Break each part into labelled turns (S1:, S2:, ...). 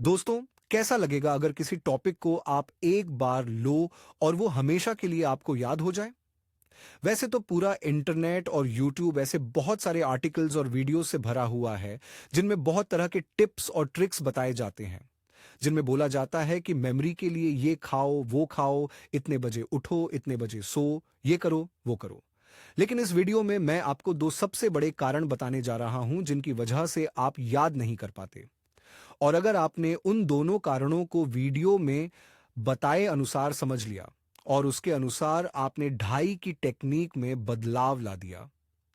S1: दोस्तों, कैसा लगेगा अगर किसी टॉपिक को आप एक बार लो और वो हमेशा के लिए आपको याद हो जाए? वैसे तो पूरा इंटरनेट और यूट्यूब ऐसे बहुत सारे आर्टिकल्स और वीडियोस से भरा हुआ है, जिनमें बहुत तरह के टिप्स और ट्रिक्स बताए जाते हैं। जिनमें बोला जाता है कि मेमोरी के लिए ये खाओ, वो खाओ, इतने बजे उठो, इतने बजे सो, ये करो, वो करो। लेकिन इस वीडियो में मैं आपको दो सबसे बड़े कारण बताने जा रहा हूं, जिनकी वजह से आप याद नहीं कर पाते। और अगर आपने उन दोनों कारणों को वीडियो में बताए अनुसार समझ लिया और उसके अनुसार आपने ढाई की टेक्निक में बदलाव ला दिया,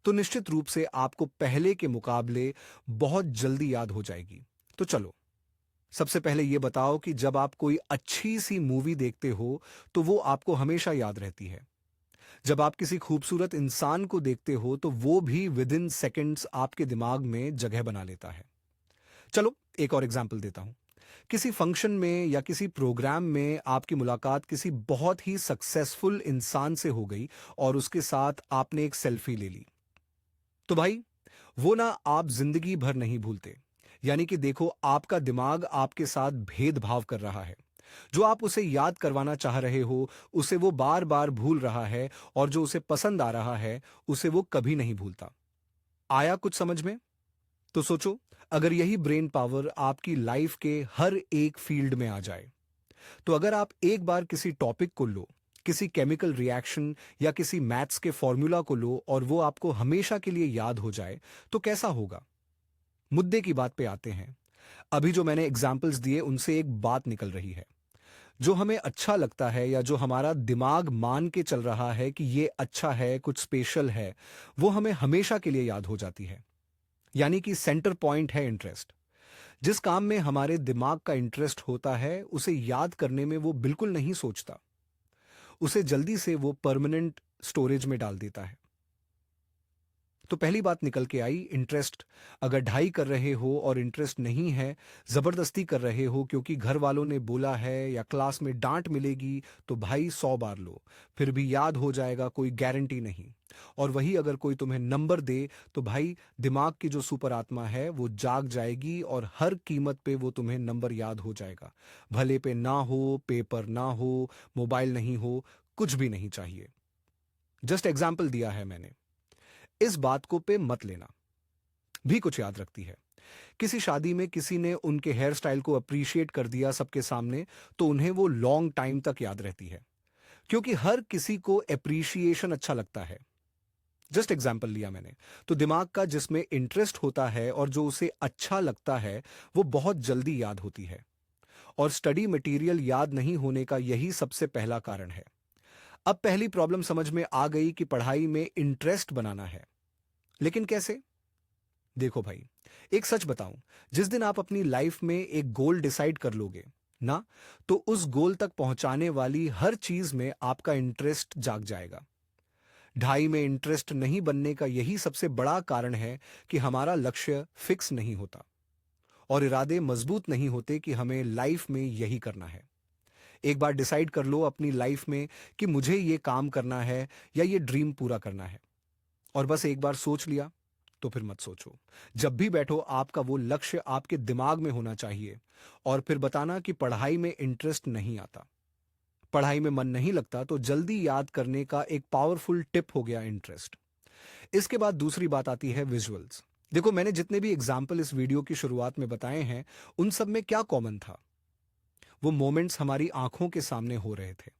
S1: तो निश्चित रूप से आपको पहले के मुकाबले बहुत जल्दी याद हो जाएगी। तो चलो, सबसे पहले यह बताओ कि जब आप कोई अच्छी सी मूवी देखते हो, तो वो आपको हमेशा याद रहती है। जब आप किसी खूबसूरत इंसान को देखते हो, तो वो भी विद इन सेकेंड्स आपके दिमाग में जगह बना लेता है। चलो, एक और एग्जाम्पल देता हूं। किसी फंक्शन में या किसी प्रोग्राम में आपकी मुलाकात किसी बहुत ही सक्सेसफुल इंसान से हो गई और उसके साथ आपने एक सेल्फी ले ली। तो भाई, वो ना आप जिंदगी भर नहीं भूलते। यानी कि देखो, आपका दिमाग आपके साथ भेदभाव कर रहा है। जो आप उसे याद करवाना चाह रहे हो, उसे वो बार बार भूल रहा है, और जो उसे पसंद आ रहा है, उसे वो कभी नहीं भूलता। आया कुछ समझ में? तो सोचो, अगर यही ब्रेन पावर आपकी लाइफ के हर एक फील्ड में आ जाए, तो अगर आप एक बार किसी टॉपिक को लो, किसी केमिकल रिएक्शन या किसी मैथ्स के फॉर्मूला को लो और वो आपको हमेशा के लिए याद हो जाए, तो कैसा होगा? मुद्दे की बात पे आते हैं। अभी जो मैंने एग्जाम्पल्स दिए, उनसे एक बात निकल रही है। जो हमें अच्छा लगता है या जो हमारा दिमाग मान के चल रहा है कि ये अच्छा है, कुछ स्पेशल है, वो हमें हमेशा के लिए याद हो जाती है। यानी कि सेंटर पॉइंट है इंटरेस्ट। जिस काम में हमारे दिमाग का इंटरेस्ट होता है, उसे याद करने में वो बिल्कुल नहीं सोचता। उसे जल्दी से वो परमानेंट स्टोरेज में डाल देता है। तो पहली बात निकल के आई, इंटरेस्ट। अगर ढाई कर रहे हो और इंटरेस्ट नहीं है, जबरदस्ती कर रहे हो क्योंकि घर वालों ने बोला है या क्लास में डांट मिलेगी, तो भाई 100 बार लो, फिर भी याद हो जाएगा, कोई गारंटी नहीं। और वही अगर कोई तुम्हें नंबर दे, तो भाई, दिमाग की जो सुपर आत्मा है वो जाग जाएगी और हर कीमत पे वो तुम्हें नंबर याद हो जाएगा। भले पे ना हो, पेपर ना हो, मोबाइल नहीं हो, कुछ भी नहीं चाहिए। जस्ट एग्जाम्पल दिया है मैंने। इस बात को पे मत लेना। भी कुछ याद रखती है। किसी शादी में किसी ने उनके हेयर स्टाइल को अप्रिशिएट कर दिया सबके सामने, तो उन्हें वो लॉन्ग टाइम तक याद रहती है, क्योंकि हर किसी को अप्रिशिएशन अच्छा लगता है। जस्ट एग्जाम्पल लिया मैंने। तो दिमाग का जिसमें इंटरेस्ट होता है और जो उसे अच्छा लगता है, वो बहुत जल्दी याद होती है। और स्टडी मटेरियल याद नहीं होने का यही सबसे पहला कारण है। अब पहली प्रॉब्लम समझ में आ गई कि पढ़ाई में इंटरेस्ट बनाना है। लेकिन कैसे? देखो भाई, एक सच बताऊं, जिस दिन आप अपनी लाइफ में एक गोल डिसाइड कर लोगे ना, तो उस गोल तक पहुंचाने वाली हर चीज में आपका इंटरेस्ट जाग जाएगा। ढाई में इंटरेस्ट नहीं बनने का यही सबसे बड़ा कारण है कि हमारा लक्ष्य फिक्स नहीं होता और इरादे मजबूत नहीं होते कि हमें लाइफ में यही करना है। एक बार डिसाइड कर लो अपनी लाइफ में कि मुझे ये काम करना है या ये ड्रीम पूरा करना है, और बस एक बार सोच लिया, तो फिर मत सोचो। जब भी बैठो, आपका वो लक्ष्य आपके दिमाग में होना चाहिए। और फिर बताना कि पढ़ाई में इंटरेस्ट नहीं आता, पढ़ाई में मन नहीं लगता, तो जल्दी याद करने का एक पावरफुल टिप हो गया इंटरेस्ट। इसके बाद दूसरी बात आती है विजुअल्स। देखो, मैंने जितने भी एग्जाम्पल इस वीडियो की शुरुआत में बताए हैं, उन सब में क्या कॉमन था? वो मोमेंट्स हमारी आंखों के सामने हो रहे थे।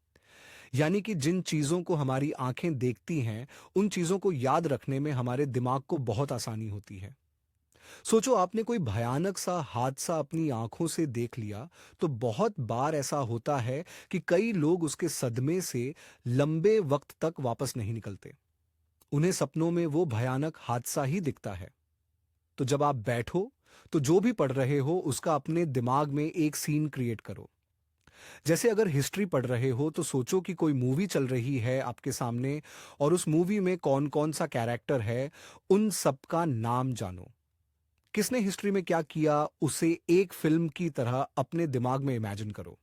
S1: यानी कि जिन चीजों को हमारी आंखें देखती हैं, उन चीजों को याद रखने में हमारे दिमाग को बहुत आसानी होती है। सोचो, आपने कोई भयानक सा हादसा अपनी आंखों से देख लिया, तो बहुत बार ऐसा होता है कि कई लोग उसके सदमे से लंबे वक्त तक वापस नहीं निकलते। उन्हें सपनों में वो भयानक हादसा ही दिखता है। तो जब आप बैठो, तो जो भी पढ़ रहे हो उसका अपने दिमाग में एक सीन क्रिएट करो। जैसे अगर हिस्ट्री पढ़ रहे हो, तो सोचो कि कोई मूवी चल रही है आपके सामने और उस मूवी में कौन कौन सा कैरेक्टर है, उन सबका नाम जानो। किसने हिस्ट्री में क्या किया, उसे एक फिल्म की तरह अपने दिमाग में इमेजिन करो।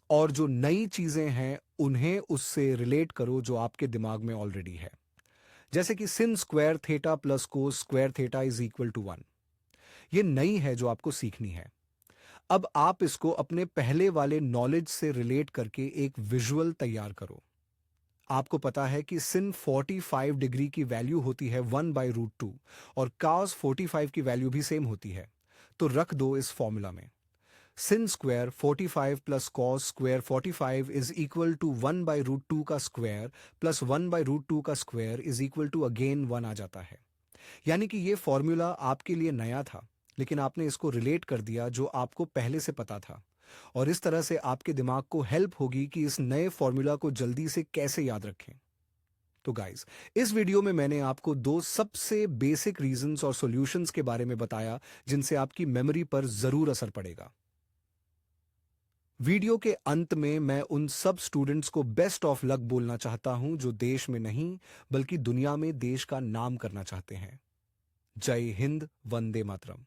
S1: और जो नई चीजें हैं, उन्हें उससे रिलेट करो जो आपके दिमाग में ऑलरेडी है। जैसे कि sin square theta plus cos square theta is equal to 1। ये नई है जो आपको सीखनी है। अब आप इसको अपने पहले वाले नॉलेज से रिलेट करके एक विजुअल तैयार करो। आपको पता है कि सिन 45 डिग्री की वैल्यू होती है 1/√2 और cos 45 की वैल्यू भी सेम होती है। तो रख दो इस फॉर्मूला में। sin square 45 plus cos square 45 is equal to 1/√2 का स्क्वायर प्लस 1/√2 का square is equal to again 1 आ जाता है। यानी कि ये फॉर्मूला आपके लिए नया था, लेकिन आपने इसको रिलेट कर दिया जो आपको पहले से पता था। और इस तरह से आपके दिमाग को हेल्प होगी कि इस नए फॉर्मूला को जल्दी से कैसे याद रखें। तो गाइस, इस वीडियो में मैंने आपको दो सबसे बेसिक रीजंस और सॉल्यूशंस के बारे में बताया जिनसे आपकी मेमोरी पर जरूर असर पड़ेगा। वीडियो के अंत में मैं उन सब स्टूडेंट्स को बेस्ट ऑफ लक बोलना चाहता हूं जो देश में नहीं बल्कि दुनिया में देश का नाम करना चाहते हैं। जय हिंद, वंदे मातरम।